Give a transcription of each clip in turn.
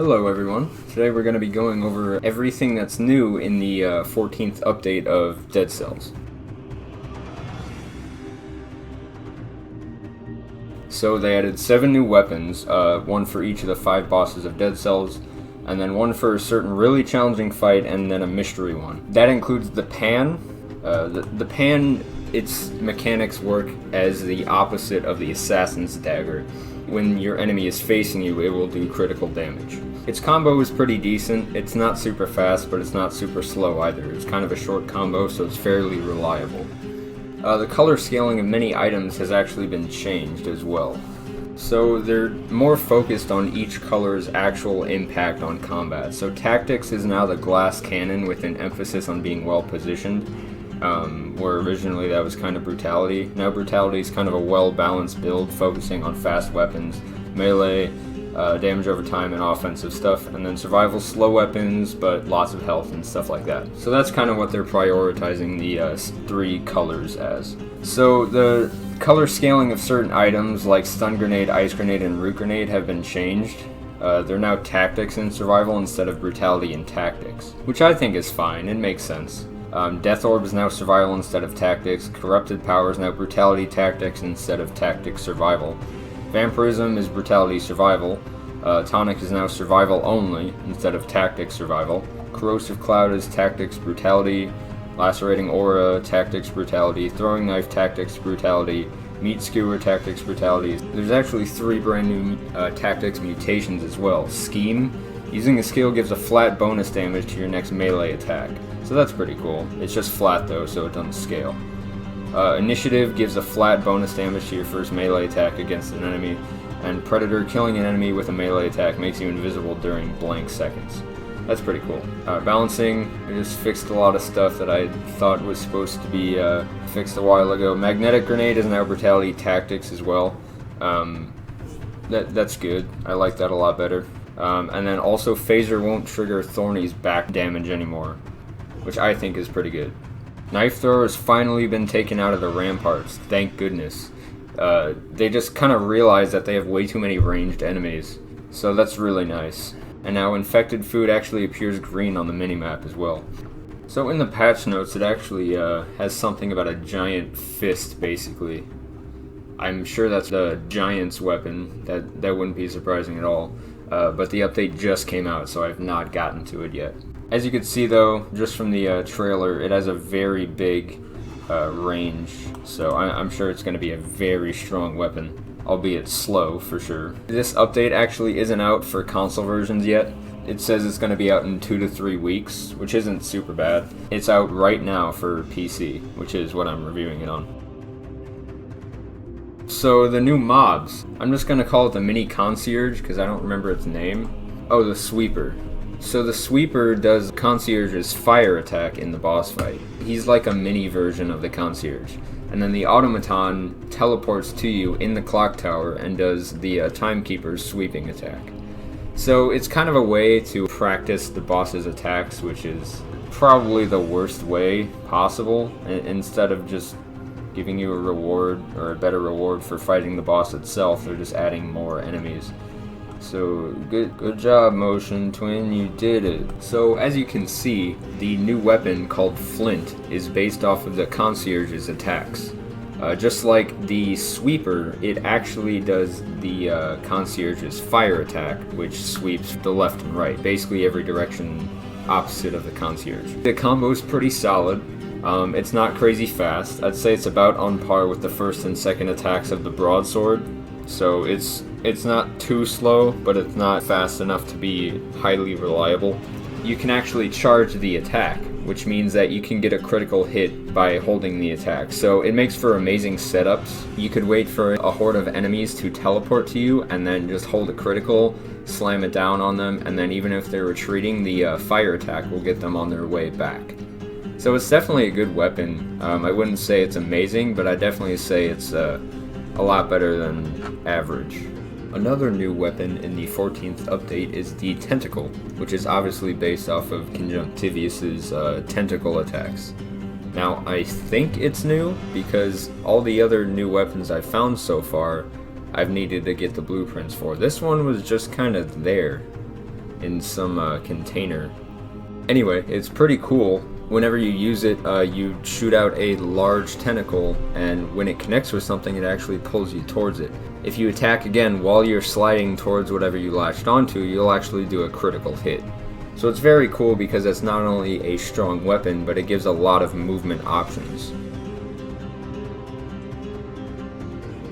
Hello everyone. Today we're going to be going over everything that's new in the 14th update of Dead Cells. So they added 7 new weapons, one for each of the 5 bosses of Dead Cells, and then one for a certain really challenging fight, and then a mystery one. That includes the Pan. The Pan, its mechanics work as the opposite of the Assassin's Dagger. When your enemy is facing you, it will do critical damage. Its combo is pretty decent. It's not super fast, but it's not super slow either. It's kind of a short combo, so it's fairly reliable. The color scaling of many items has actually been changed as well. So they're more focused on each color's actual impact on combat. So Tactics is now the glass cannon with an emphasis on being well positioned, where originally that was kind of Brutality. Now Brutality is kind of a well-balanced build focusing on fast weapons, melee, damage over time, and offensive stuff, and then Survival, slow weapons, but lots of health and stuff like that. So that's kind of what they're prioritizing the 3 colors as. So the color scaling of certain items like Stun Grenade, Ice Grenade, and Root Grenade have been changed. They're now Tactics in Survival instead of Brutality in Tactics, which I think is fine. It makes sense. Death Orb is now Survival instead of Tactics. Corrupted Power is now Brutality Tactics instead of Tactics Survival. Vampirism is Brutality Survival. Tonic is now Survival only instead of Tactics Survival. Corrosive Cloud is Tactics Brutality. Lacerating Aura, Tactics Brutality. Throwing Knife, Tactics Brutality. Meat Skewer, Tactics Brutality. There's actually 3 brand new Tactics mutations as well. Scheme. Using a skill gives a flat bonus damage to your next melee attack. So that's pretty cool. It's just flat though, so it doesn't scale. Initiative gives a flat bonus damage to your first melee attack against an enemy, and Predator, killing an enemy with a melee attack makes you invisible during blank seconds. That's pretty cool. Balancing, I just fixed a lot of stuff that I thought was supposed to be fixed a while ago. Magnetic Grenade is now Brutality Tactics as well. That's good. I like that a lot better. And then also Phaser won't trigger Thorny's back damage anymore, which I think is pretty good. Knife Thrower has finally been taken out of the ramparts, thank goodness. They just kind of realized that they have way too many ranged enemies, so that's really nice. And now Infected Food actually appears green on the minimap as well. So in the patch notes, it actually has something about a giant fist, basically. I'm sure that's the giant's weapon. That wouldn't be surprising at all. But the update just came out, so I've not gotten to it yet. As you can see though, just from the trailer, it has a very big range, so I'm sure it's going to be a very strong weapon, albeit slow for sure. This update actually isn't out for console versions yet. It says it's going to be out in 2 to 3 weeks, which isn't super bad. It's out right now for PC, which is what I'm reviewing it on. So the new mobs, I'm just going to call it the Mini Concierge because I don't remember its name. Oh, the Sweeper. So the Sweeper does Concierge's fire attack in the boss fight. He's like a mini version of the Concierge. And then the Automaton teleports to you in the clock tower and does the Timekeeper's sweeping attack. So it's kind of a way to practice the boss's attacks, which is probably the worst way possible. Instead of just giving you a reward, or a better reward for fighting the boss itself, they're just adding more enemies. So, good job, Motion Twin, you did it. So, as you can see, the new weapon called Flint is based off of the Concierge's attacks. Just like the Sweeper, it actually does the Concierge's fire attack, which sweeps the left and right, basically every direction opposite of the Concierge. The combo is pretty solid. It's not crazy fast. I'd say it's about on par with the first and second attacks of the Broadsword. So it's not too slow, but it's not fast enough to be highly reliable. You can actually charge the attack, which means that you can get a critical hit by holding the attack. So it makes for amazing setups. You could wait for a horde of enemies to teleport to you and then just hold a critical, slam it down on them, and then even if they're retreating, the fire attack will get them on their way back. So it's definitely a good weapon. I wouldn't say it's amazing, but I definitely say it's a lot better than average. Another new weapon in the 14th update is the Tentacle, which is obviously based off of Conjunctivius's tentacle attacks. Now, I think it's new because all the other new weapons I've found so far I've needed to get the blueprints for. This one was just kind of there. in some container. Anyway, it's pretty cool. Whenever you use it, you shoot out a large tentacle, and when it connects with something, it actually pulls you towards it. If you attack again while you're sliding towards whatever you latched onto, you'll actually do a critical hit. So it's very cool because it's not only a strong weapon, but it gives a lot of movement options.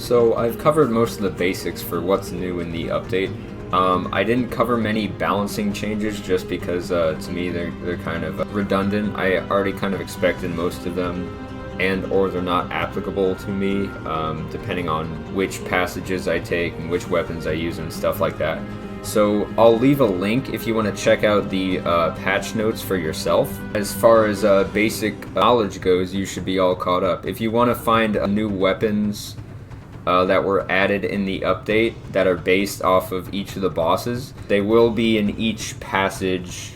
So I've covered most of the basics for what's new in the update. I didn't cover many balancing changes just because to me they're kind of redundant. I already kind of expected most of them, and or they're not applicable to me, depending on which passages I take and which weapons I use and stuff like that. So I'll leave a link if you want to check out the patch notes for yourself. As far as basic knowledge goes, you should be all caught up. If you want to find new weapons that were added in the update that are based off of each of the bosses, they will be in each passage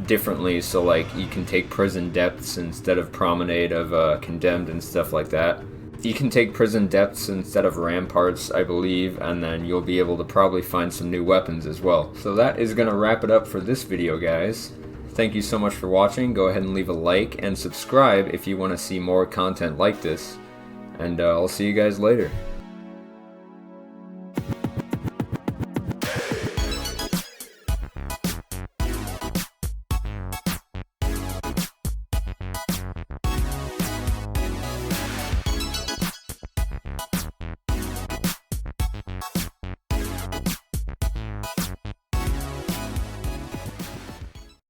differently. So like you can take Prison Depths instead of Promenade of Condemned and stuff like that. You can take Prison Depths instead of Ramparts, I believe, and then you'll be able to probably find some new weapons as well. So that is going to wrap it up for this video, guys. Thank you so much for watching. Go ahead and leave a like and subscribe if you want to see more content like this. And I'll see you guys later.